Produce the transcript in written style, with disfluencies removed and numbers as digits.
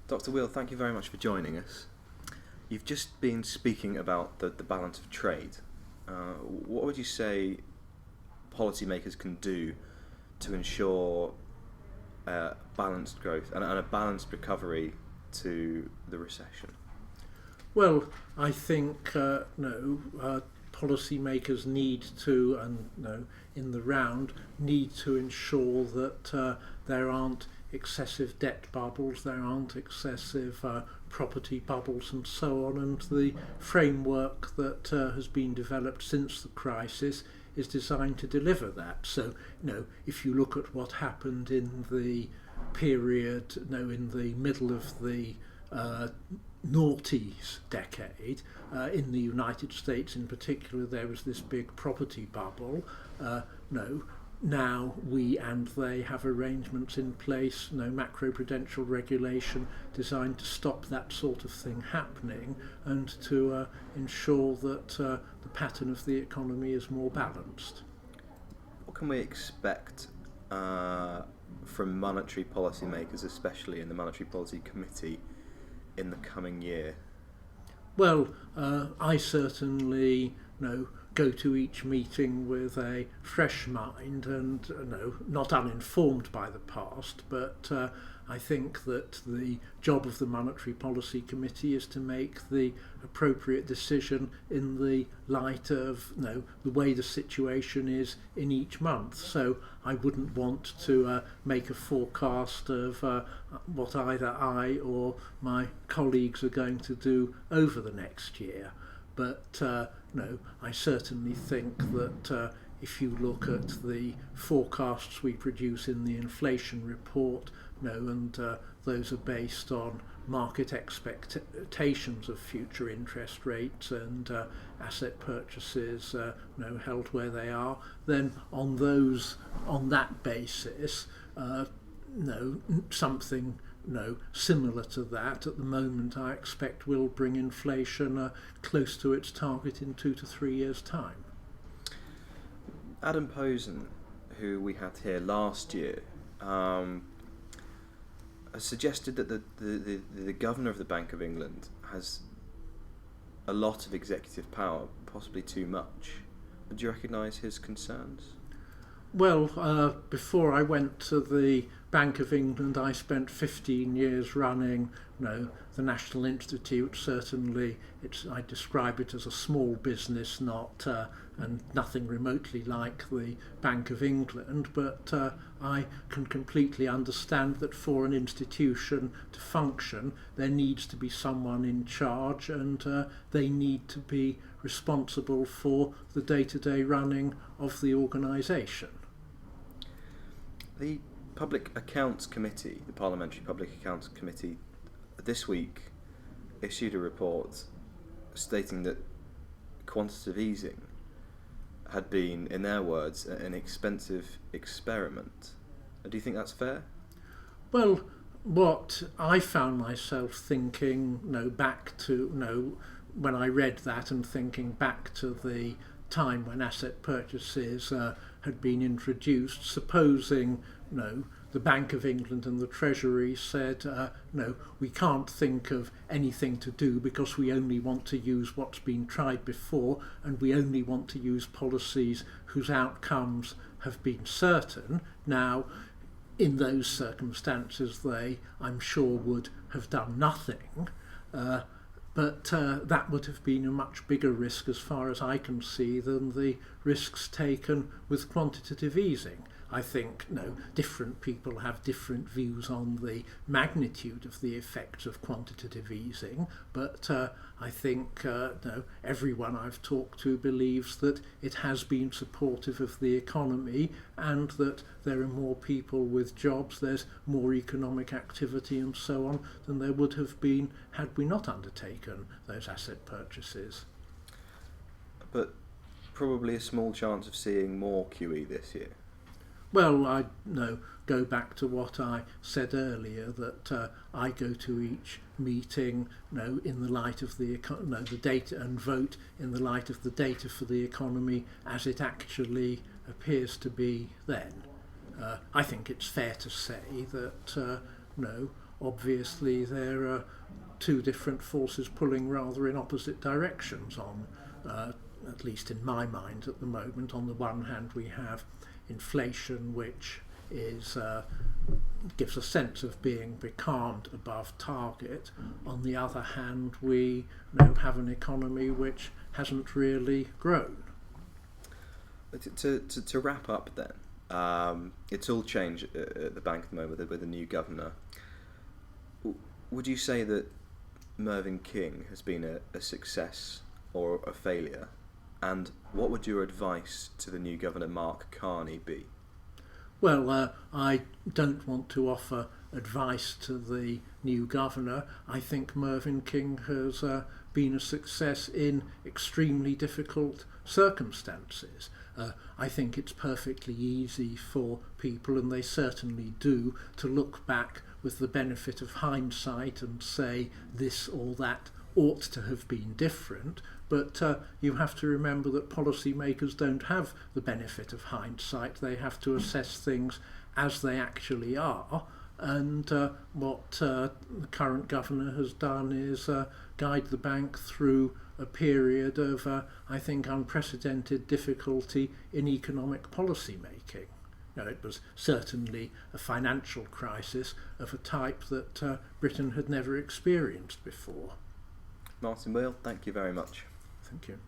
Dr. Weale, thank you very much for joining us. You've just been speaking about the balance of trade. What would you say policymakers can do to ensure balanced growth and a balanced recovery to the recession? Well, I think policymakers need to, and in the round, need to ensure that there aren't excessive debt bubbles, there aren't excessive property bubbles and so on, and the framework that has been developed since the crisis is designed to deliver that. So, if you look at what happened in the period, in the middle of the noughties decade, in the United States in particular, there was this big property bubble. Now we and they have arrangements in place, macroprudential regulation designed to stop that sort of thing happening and to ensure that the pattern of the economy is more balanced. What can we expect from monetary policymakers, especially in the Monetary Policy Committee, in the coming year? Well, I certainly go to each meeting with a fresh mind and not uninformed by the past, but I think that the job of the Monetary Policy Committee is to make the appropriate decision in the light of the way the situation is in each month. So I wouldn't want to make a forecast of what either I or my colleagues are going to do over the next year. But I certainly think that if you look at the forecasts we produce in the inflation report, and those are based on market expectations of future interest rates and asset purchases held where they are, then on that basis, something similar to that at the moment I expect will bring inflation close to its target in 2 to 3 years' time. Adam Posen, who we had here last year, has suggested that the governor of the Bank of England has a lot of executive power, possibly too much. Do you recognise his concerns? Well, before I went to the Bank of England, I spent 15 years running the National Institute. Certainly, I describe it as a small business, and nothing remotely like the Bank of England, but I can completely understand that for an institution to function, there needs to be someone in charge, and they need to be responsible for the day-to-day running of the organisation. The Public Accounts Committee, the Parliamentary Public Accounts Committee, this week issued a report stating that quantitative easing had been, in their words, an expensive experiment. Do you think that's fair? Well, what I found myself thinking, back to, when I read that and thinking back to the time when asset purchases had been introduced, supposing, the Bank of England and the Treasury said, we can't think of anything to do because we only want to use what's been tried before, and we only want to use policies whose outcomes have been certain. Now, in those circumstances, they, I'm sure, would have done nothing. But that would have been a much bigger risk, as far as I can see, than the risks taken with quantitative easing. I think different people have different views on the magnitude of the effects of quantitative easing, but I think everyone I've talked to believes that it has been supportive of the economy and that there are more people with jobs, there's more economic activity and so on than there would have been had we not undertaken those asset purchases. But probably a small chance of seeing more QE this year. Well, I go back to what I said earlier, that I go to each meeting in the light of the data, and vote in the light of the data for the economy as it actually appears to be then. I think it's fair to say that obviously there are two different forces pulling rather in opposite directions on, at least in my mind at the moment. On the one hand we have inflation, which is gives a sense of being becalmed above target. On the other hand, we have an economy which hasn't really grown. To wrap up then, it's all changed at the bank at the moment with the new governor. Would you say that Mervyn King has been a success or a failure? And what would your advice to the new governor, Mark Carney, be? Well, I don't want to offer advice to the new governor. I think Mervyn King has been a success in extremely difficult circumstances. I think it's perfectly easy for people, and they certainly do, to look back with the benefit of hindsight and say this or that ought to have been different. But you have to remember that policymakers don't have the benefit of hindsight. They have to assess things as they actually are. And what the current governor has done is guide the bank through a period of, I think, unprecedented difficulty in economic policy making. Now, it was certainly a financial crisis of a type that Britain had never experienced before. Martin Weale, thank you very much. Thank you.